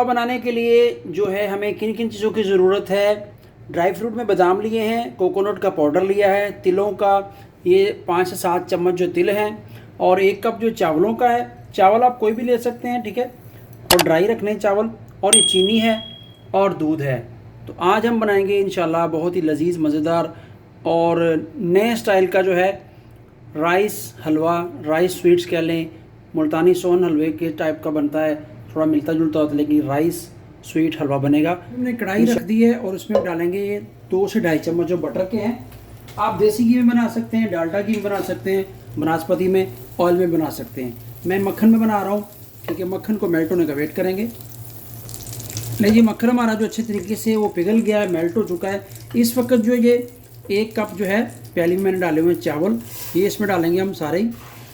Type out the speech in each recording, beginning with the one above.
हलवा बनाने के लिए जो है हमें किन किन चीज़ों की ज़रूरत है। ड्राई फ्रूट में बादाम लिए हैं, कोकोनट का पाउडर लिया है, तिलों का ये 5 से 7 चम्मच जो तिल हैं, और 1 कप जो चावलों का है। चावल आप कोई भी ले सकते हैं, ठीक है, और ड्राई रखने हैं चावल। और ये चीनी है और दूध है। तो आज हम बनाएंगे इंशाल्लाह बहुत ही लजीज मज़ेदार और नए स्टाइल का जो है राइस हलवा, राइस स्वीट्स कह लें, मुल्तानी सोहन हलवे के टाइप का बनता है, थोड़ा मिलता जुलता होता है, लेकिन राइस स्वीट हलवा बनेगा। हमने कढ़ाई रख दी है और उसमें डालेंगे ये 2 से 2.5 चम्मच जो बटर के हैं। आप देसी घी में बना सकते हैं, डालडा घी में बना सकते हैं, बनास्पति में, ऑयल में बना सकते हैं। मैं मक्खन में बना रहा हूँ, ठीक है। मक्खन को मेल्ट होने का वेट करेंगे। लीजिए मक्खन हमारा जो अच्छे तरीके से वो पिघल गया है, मेल्ट हो चुका है। इस वक्त जो ये 1 कप जो है पहले में मैंने डाले हुए चावल, ये इसमें डालेंगे हम सारे ही,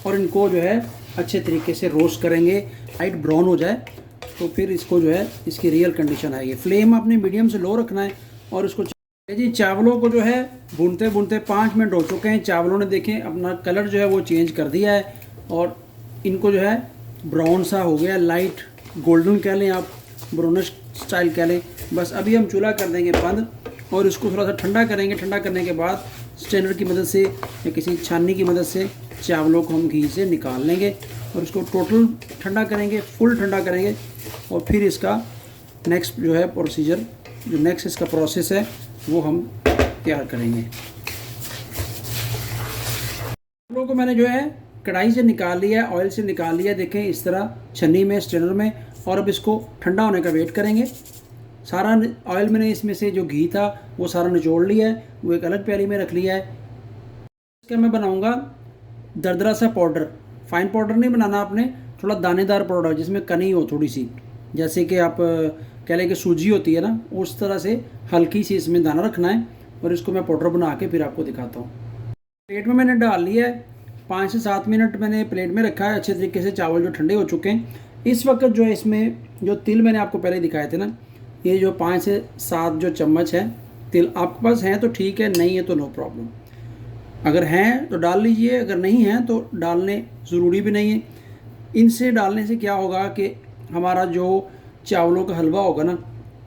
और इनको जो है अच्छे तरीके से रोस्ट करेंगे, लाइट ब्राउन हो जाए तो फिर इसको जो है इसकी रियल कंडीशन आएगी। फ्लेम आपने मीडियम से लो रखना है और इसको जी चावलों को जो है भूनते भूनते 5 मिनट हो चुके हैं। चावलों ने देखें अपना कलर जो है वो चेंज कर दिया है और इनको जो है ब्राउन सा हो गया, लाइट गोल्डन कह लें आप, ब्राउनिश स्टाइल कह लें। बस अभी हम चूल्हा कर देंगे बंद और इसको थोड़ा सा ठंडा करेंगे। ठंडा करने के बाद स्ट्रेनर की मदद से या किसी छाननी की मदद से चावलों को हम घी से निकाल लेंगे और इसको टोटल ठंडा करेंगे, फुल ठंडा करेंगे। और फिर इसका नेक्स्ट जो है प्रोसीजर, जो नेक्स्ट इसका प्रोसेस है वो हम तैयार करेंगे। चावलों को मैंने जो है कढ़ाई से निकाल लिया, ऑयल से निकाल लिया, देखें इस तरह छन्नी में, स्ट्रेनर में। और अब इसको ठंडा होने का वेट करेंगे। सारा ऑयल मैंने इसमें से जो घी था वो सारा निचोड़ लिया है, वो एक अलग प्याली में रख लिया है। इसका मैं बनाऊंगा दरदरा सा पाउडर। फाइन पाउडर नहीं बनाना आपने, थोड़ा दानेदार पाउडर जिसमें कनी हो थोड़ी सी, जैसे कि आप कह लें कि सूजी होती है ना, उस तरह से हल्की सी इसमें दाना रखना है। और इसको मैं पाउडर बना के फिर आपको दिखाता हूँ। प्लेट में मैंने डाल लिया है, 5 से 7 मिनट मैंने प्लेट में रखा है अच्छे तरीके से। चावल जो ठंडे हो चुके हैं, इस वक्त जो है इसमें जो तिल मैंने आपको पहले दिखाए थे ना, ये जो 5 से 7 जो चम्मच है तिल, आपके पास हैं तो ठीक है, नहीं है तो नो प्रॉब्लम। अगर हैं तो डाल लीजिए, अगर नहीं हैं तो डालने ज़रूरी भी नहीं है। इनसे डालने से क्या होगा कि हमारा जो चावलों का हलवा होगा ना,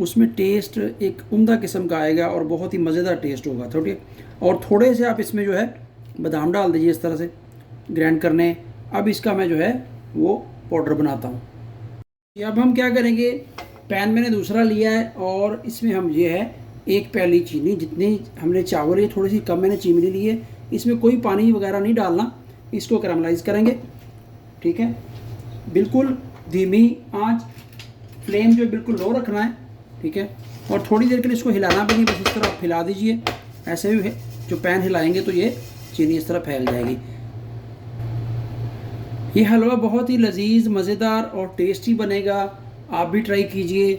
उसमें टेस्ट एक उम्दा किस्म का आएगा और बहुत ही मज़ेदार टेस्ट होगा, ठीक। और थोड़े से आप इसमें जो है बादाम डाल दीजिए इस तरह से ग्राइंड करने। अब इसका मैं जो है वो पाउडर बनाता हूँ। अब हम क्या करेंगे, पैन मैंने दूसरा लिया है और इसमें हम ये है 1 प्याली चीनी, जितनी हमने चावल ये थोड़ी सी कम मैंने चीनी ली है, इसमें कोई पानी वगैरह नहीं डालना। इसको कैरामलाइज़ करेंगे, ठीक है, बिल्कुल धीमी आंच, फ्लेम जो बिल्कुल लो रखना है, ठीक है। और थोड़ी देर के लिए इसको हिलाना भी नहीं, बस इस तरह आप हिला दीजिए। ऐसे भी जो पैन हिलाएंगे तो ये चीनी इस तरह फैल जाएगी। ये हलवा बहुत ही लजीज, मज़ेदार और टेस्टी बनेगा। आप भी ट्राई कीजिए।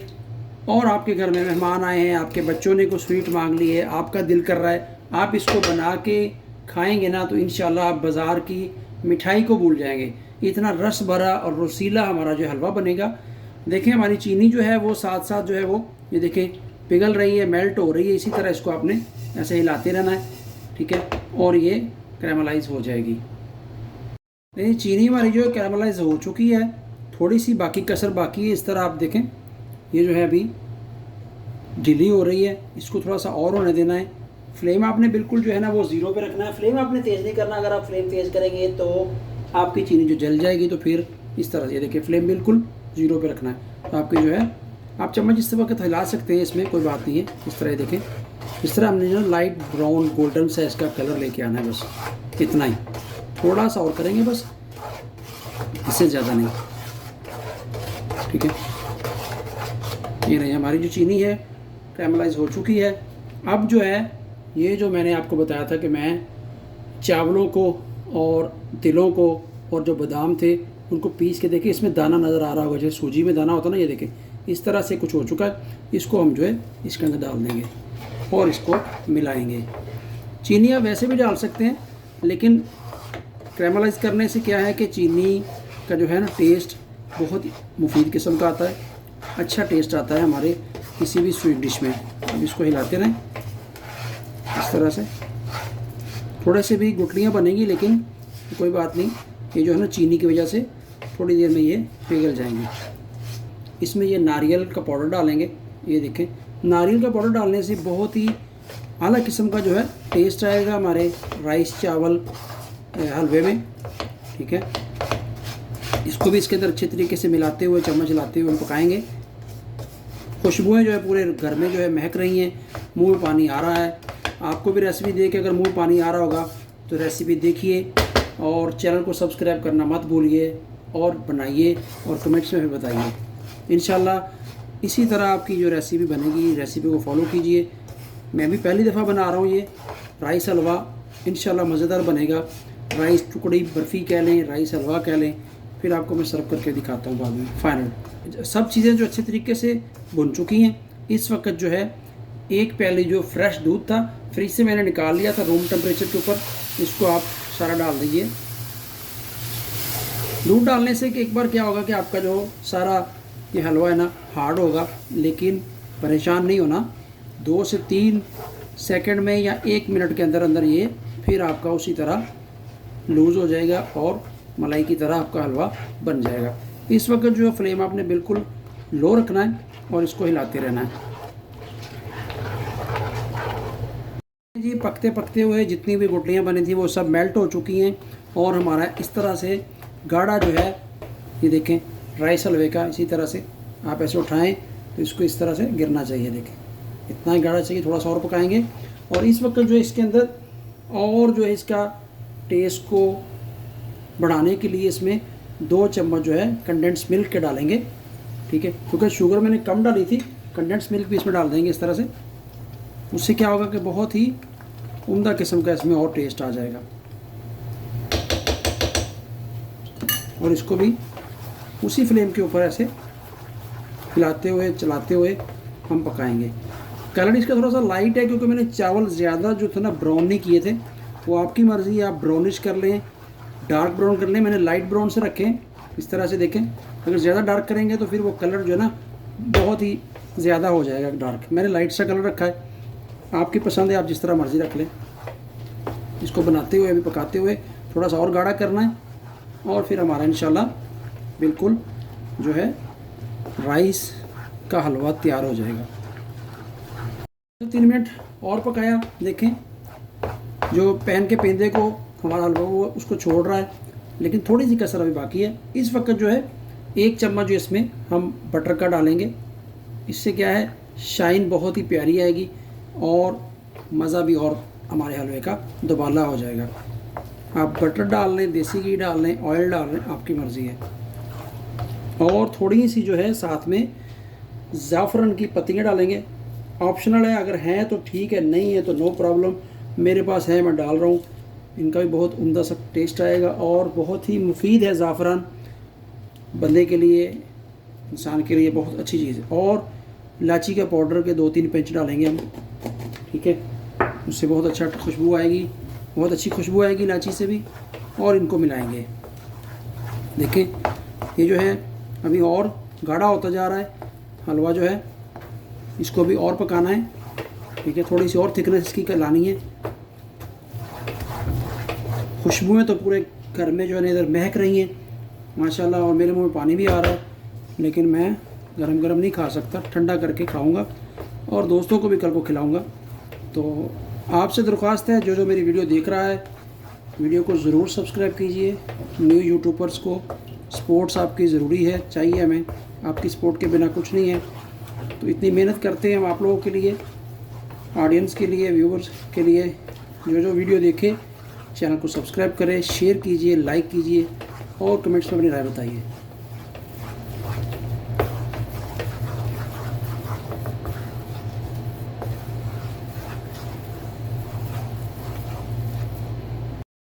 और आपके घर में मेहमान आए हैं, आपके बच्चों ने कोई स्वीट मांग ली है, आपका दिल कर रहा है, आप इसको बना के खाएंगे ना तो इंशाल्लाह आप बाज़ार की मिठाई को भूल जाएंगे। इतना रस भरा और रसीला हमारा जो हलवा बनेगा। देखें हमारी चीनी जो है वो साथ साथ जो है वो ये देखें पिघल रही है, मेल्ट हो रही है। इसी तरह इसको आपने ऐसे हिलाते रहना है, ठीक है, और ये कैरामलाइज़ हो जाएगी। नहीं, चीनी हमारी जो है कैरामलाइज़ हो चुकी है, थोड़ी सी बाकी कसर बाकी है। इस तरह आप देखें ये जो है अभी ढीली हो रही है, इसको थोड़ा सा और होने देना है। फ्लेम आपने बिल्कुल जो है ना वो 0 पे रखना है, फ्लेम आपने तेज़ नहीं करना। अगर आप फ्लेम तेज़ करेंगे तो आपकी चीनी जो जल जाएगी। तो फिर इस तरह से देखिए फ्लेम बिल्कुल 0 पे रखना है। तो आपकी जो है आप चम्मच इस वक्त हिला सकते हैं, इसमें कोई बात नहीं है। इस तरह देखें, इस तरह हमने जो लाइट ब्राउन गोल्डन सा इसका कलर लेके आना है, बस इतना ही। थोड़ा सा और करेंगे बस, इससे ज़्यादा नहीं, ठीक है। ये रही हमारी जो चीनी है कैरामलाइज़ हो चुकी है। अब जो है ये जो मैंने आपको बताया था कि मैं चावलों को और तिलों को और जो बादाम थे उनको पीस के, देखिए इसमें दाना नज़र आ रहा होगा, जैसे सूजी में दाना होता है ना, ये देखें इस तरह से कुछ हो चुका है। इसको हम जो है इसके अंदर डाल देंगे और इसको मिलाएंगे। चीनी आप वैसे भी डाल सकते हैं, लेकिन कैरामलाइज़ करने से क्या है कि चीनी का जो है ना टेस्ट बहुत मुफीद किस्म का आता है, अच्छा टेस्ट आता है हमारे किसी भी स्वीट डिश में। अब इसको हिलाते रहें इस तरह से। थोड़े से भी गुठलियाँ बनेंगी, लेकिन कोई बात नहीं, ये जो है ना चीनी की वजह से थोड़ी देर में ये पिघल जाएंगी। इसमें ये नारियल का पाउडर डालेंगे। ये देखें, नारियल का पाउडर डालने से बहुत ही अलग किस्म का जो है टेस्ट आएगा हमारे राइस चावल हलवे में। ठीक है, इसको भी इसके अंदर अच्छे तरीके से मिलाते हुए, चम्मच हिलाते हुए हम पकाएंगे। खुशबुएँ जो है पूरे घर में जो है महक रही हैं, मुंह में पानी आ रहा है। आपको भी रेसिपी देख के अगर मुंह में पानी आ रहा होगा तो रेसिपी देखिए और चैनल को सब्सक्राइब करना मत भूलिए और बनाइए और कमेंट्स में भी बताइए। इंशाल्लाह इसी तरह आपकी जो रेसिपी बनेगी, रेसिपी को फॉलो कीजिए। मैं भी पहली दफ़ा बना रहा हूँ ये राइस हलवा, इंशाल्लाह मज़ेदार बनेगा। राइस टुकड़ी बर्फ़ी कह लें, राइस हलवा कह लें, फिर आपको मैं सर्व करके दिखाता हूँ बाद में। फाइनल सब चीज़ें जो अच्छे तरीके से भुन चुकी हैं। इस वक्त जो है एक प्याली जो फ्रेश दूध था फ्रिज से मैंने निकाल लिया था रूम टेम्परेचर के ऊपर, इसको आप सारा डाल दीजिए। दूध डालने से कि एक बार क्या होगा कि आपका जो सारा ये हलवा है ना हार्ड होगा, लेकिन परेशान नहीं होना। 2 से 3 सेकंड में या 1 मिनट के अंदर अंदर ये फिर आपका उसी तरह लूज़ हो जाएगा और मलाई की तरह आपका हलवा बन जाएगा। इस वक्त जो फ्लेम आपने बिल्कुल लो रखना है और इसको हिलाते रहना है जी। पकते पकते हुए जितनी भी गुटलियाँ बनी थी वो सब मेल्ट हो चुकी हैं और हमारा इस तरह से गाढ़ा जो है, ये देखें राइस हलवे का, इसी तरह से आप ऐसे उठाएं तो इसको इस तरह से गिरना चाहिए। देखें इतना ही गाढ़ा चाहिए, थोड़ा सा और पकाएंगे। और इस वक्त जो है इसके अंदर और जो है इसका टेस्ट को बढ़ाने के लिए इसमें 2 चम्मच जो है कंडेंस मिल्क के डालेंगे। ठीक है, क्योंकि शुगर मैंने कम डाली थी, कंडेंस मिल्क भी इसमें डाल देंगे इस तरह से। उससे क्या होगा कि बहुत ही उम्दा किस्म का इसमें और टेस्ट आ जाएगा। और इसको भी उसी फ्लेम के ऊपर ऐसे हिलाते हुए चलाते हुए हम पकाएंगे। कलर इसका थोड़ा सा लाइट है क्योंकि मैंने चावल ज़्यादा जो थे ना ब्राउन नहीं किए थे। वो आपकी मर्ज़ी है, आप ब्राउनिश कर लें, डार्क ब्राउन कर लें। मैंने लाइट ब्राउन से रखे इस तरह से। देखें अगर ज़्यादा डार्क करेंगे तो फिर वो कलर जो है ना बहुत ही ज़्यादा हो जाएगा डार्क। मैंने लाइट सा कलर रखा है, आपकी पसंद है, आप जिस तरह मर्ज़ी रख लें। इसको बनाते हुए अभी पकाते हुए थोड़ा सा और गाढ़ा करना है और फिर हमारा इंशाल्लाह बिल्कुल जो है राइस का हलवा तैयार हो जाएगा। 3 मिनट और पकाया। देखें जो पैन के पेंदे को हमारा हलवा वो उसको छोड़ रहा है, लेकिन थोड़ी सी कसर अभी बाकी है। इस वक्त जो है 1 चम्मच जो इसमें हम बटर का डालेंगे। इससे क्या है शाइन बहुत ही प्यारी आएगी और मज़ा भी और हमारे हलवे का दुबाला हो जाएगा। आप बटर डाल लें, देसी घी डाल लें, ऑयल डाल लें, आपकी मर्ज़ी है। और थोड़ी सी जो है साथ में ज़ाफ़रान की पत्तियाँ डालेंगे, ऑप्शनल है, अगर हैं तो ठीक है, नहीं है तो नो प्रॉब्लम। मेरे पास है, मैं डाल रहा हूँ। इनका भी बहुत उम्दा सा टेस्ट आएगा और बहुत ही मुफीद है ज़ाफ़रान, बंदे के लिए, इंसान के लिए बहुत अच्छी चीज़ है। और इलायची का पाउडर के 2-3 पिंच डालेंगे हम। ठीक है, उससे बहुत अच्छा खुशबू आएगी, बहुत अच्छी खुशबू आएगी इलायची से भी। और इनको मिलाएंगे। देखें ये जो है अभी और गाढ़ा होता जा रहा है हलवा जो है, इसको भी और पकाना है। ठीक है, थोड़ी सी और थिकनेस इसकी लानी है। खुशबुएँ तो पूरे घर में जो है इधर महक रही हैं माशाल्लाह, और मेरे मुंह में पानी भी आ रहा है, लेकिन मैं गरम गरम नहीं खा सकता, ठंडा करके खाऊंगा और दोस्तों को भी कल को खिलाऊंगा। तो आपसे दरख्वास्त है, जो जो मेरी वीडियो देख रहा है, वीडियो को ज़रूर सब्सक्राइब कीजिए। न्यू यूट्यूबर्स को सपोर्ट्स आपकी ज़रूरी है, चाहिए हमें। आपकी सपोर्ट के बिना कुछ नहीं है। तो इतनी मेहनत करते हैं हम आप लोगों के लिए, ऑडियंस के लिए, व्यूवर्स के लिए। जो जो वीडियो देखे चैनल को सब्सक्राइब करें, शेयर कीजिए, लाइक कीजिए और कमेंट्स में अपनी राय बताइए।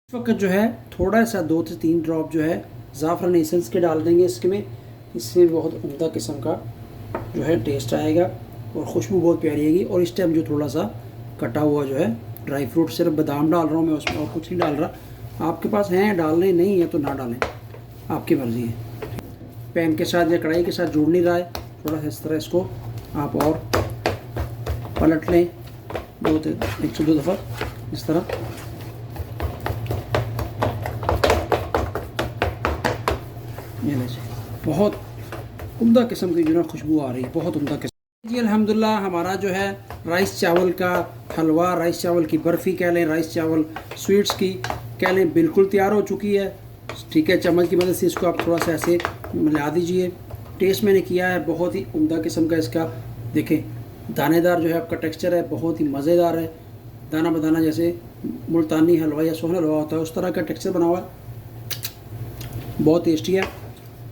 इस वक्त जो है थोड़ा सा 2 से 3 ड्रॉप जो है ज़ाफ़रान एसेंस के डाल देंगे इसमें। इससे बहुत उम्दा किस्म का जो है टेस्ट आएगा और खुशबू बहुत प्यारी आएगी। और इस टाइम जो थोड़ा सा कटा हुआ जो है ड्राई फ्रूट, सिर्फ बादाम डाल रहा हूँ मैं उसमें, और कुछ नहीं डाल रहा। आपके पास हैं डालने, नहीं है तो ना डालें, आपकी मर्ज़ी है। पैन के साथ या कढ़ाई के साथ जुड़ नहीं रहा है, थोड़ा सा इस तरह इसको आप और पलट लें 1 से 2 दफ़ा इस तरह। ये लीजिए, बहुत उम्दा किस्म की जो है खुशबू आ रही है, बहुत उम्दा किस्म जी। अल्हम्दुलिल्लाह हमारा जो है राइस चावल का हलवा, राइस चावल की बर्फ़ी कह लें, राइस चावल स्वीट्स की कह लें, बिल्कुल तैयार हो चुकी है। ठीक है, चम्मच की मदद से इसको आप थोड़ा सा ऐसे मिला दीजिए। टेस्ट मैंने किया है, बहुत ही उम्दा किस्म का इसका देखें दानेदार जो है आपका टेक्सचर है, बहुत ही मज़ेदार है। दाना बदाना जैसे मुल्तानी हलवा या सोहन हलवा होता है उस तरह का टेक्सचर बना हुआ है, बहुत टेस्टी है।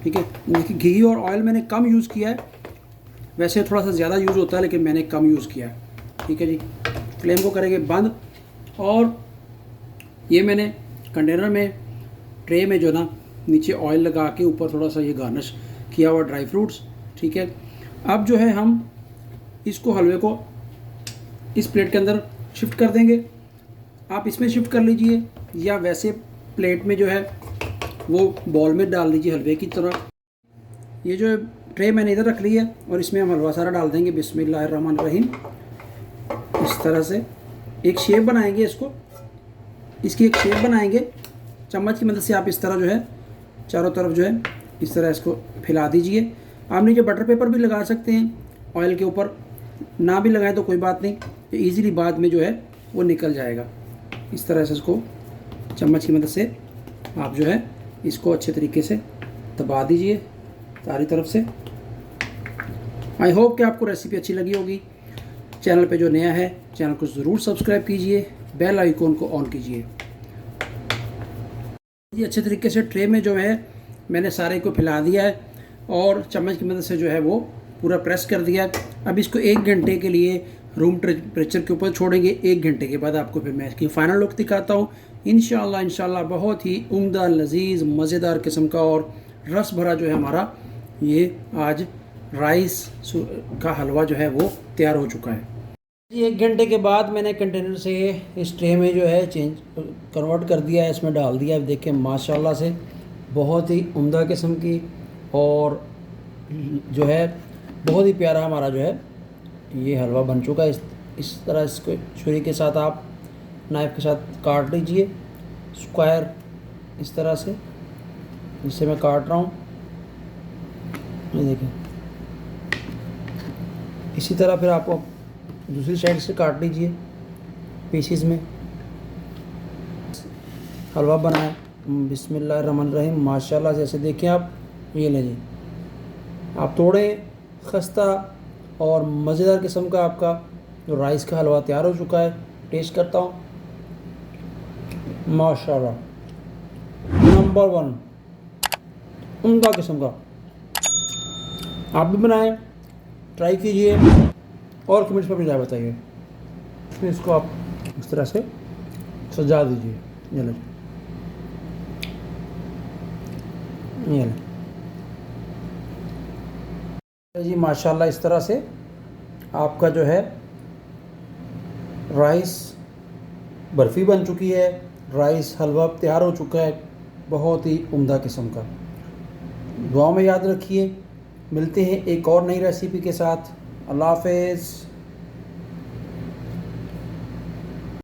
ठीक है, देखिए घी और ऑयल मैंने कम यूज़ किया है, वैसे थोड़ा सा ज़्यादा यूज़ होता है लेकिन मैंने कम यूज़ किया है। ठीक है जी, फ्लेम को करेंगे बंद और ये मैंने कंटेनर में ट्रे में जो ना नीचे ऑयल लगा के ऊपर थोड़ा सा ये गार्निश किया हुआ ड्राई फ्रूट्स। ठीक है, अब जो है हम इसको हलवे को इस प्लेट के अंदर शिफ्ट कर देंगे। आप इसमें शिफ्ट कर लीजिए या वैसे प्लेट में जो है वो बॉल में डाल दीजिए हलवे की तरह। ये जो ट्रे मैंने इधर रख ली है और इसमें हम हलवा सारा डाल देंगे बिस्मिल्लाहिर्रहमानिर्रहीम। इस तरह से एक शेप बनाएंगे, इसकी एक शेप बनाएंगे। चम्मच की मदद से आप इस तरह जो है चारों तरफ जो है इस तरह इसको फैला दीजिए। आप नीचे बटर पेपर भी लगा सकते हैं ऑयल के ऊपर, ना भी लगाएं तो कोई बात नहीं, तो ईज़िली बाद में जो है वो निकल जाएगा। इस तरह से इसको चम्मच की मदद से आप जो है इसको अच्छे तरीके से दबा दीजिए सारी तरफ से। आई होप कि आपको रेसिपी अच्छी लगी होगी। चैनल पे जो नया है चैनल को ज़रूर सब्सक्राइब कीजिए, बेल आइकॉन को ऑन कीजिए। ये अच्छे तरीके से ट्रे में जो है मैंने सारे को फैला दिया है और चम्मच की मदद से जो है वो पूरा प्रेस कर दिया। अब इसको 1 घंटे के लिए रूम टेम्परेचर के ऊपर छोड़ेंगे। 1 घंटे के बाद आपको फिर मैं इसकी फ़ाइनल लुक दिखाता हूँ। इंशाल्लाह बहुत ही उम्दा लजीज़ मज़ेदार किस्म का और रस भरा जो है हमारा ये आज राइस का हलवा जो है वो तैयार हो चुका है। 1 घंटे के बाद मैंने कंटेनर से इस ट्रे में जो है कन्वर्ट कर दिया है, इसमें डाल दिया। अब देखें माशाल्लाह से बहुत ही उम्दा किस्म की और जो है बहुत ही प्यारा हमारा जो है ये हलवा बन चुका है। इस तरह इसको छुरी के साथ आप नाइफ़ के साथ काट लीजिए स्क्वायर इस तरह से, जिससे मैं काट रहा हूँ। ये देखें, इसी तरह फिर आपको दूसरी साइड से काट लीजिए पीसीज में। हलवा बनाए बिस्मिल्लाहिर्रहमानिर्रहीम माशाल्लाह। जैसे देखें आप, ये ले जी आप थोड़े खस्ता और मज़ेदार किस्म का आपका जो राइस का हलवा तैयार हो चुका है। टेस्ट करता हूँ, माशाल्लाह नंबर 1 उम्दा किस्म का। आप भी बनाएं, ट्राई कीजिए और कमेंट्स में अपनी राय बताइए। फिर इसको आप इस तरह से सजा दीजिए। ये जी माशाल्लाह इस तरह से आपका जो है राइस बर्फ़ी बन चुकी है, राइस हलवा तैयार हो चुका है, बहुत ही उम्दा किस्म का। दुआ में याद रखिए, मिलते हैं एक और नई रेसिपी के साथ। अल्लाह हाफ़िज़।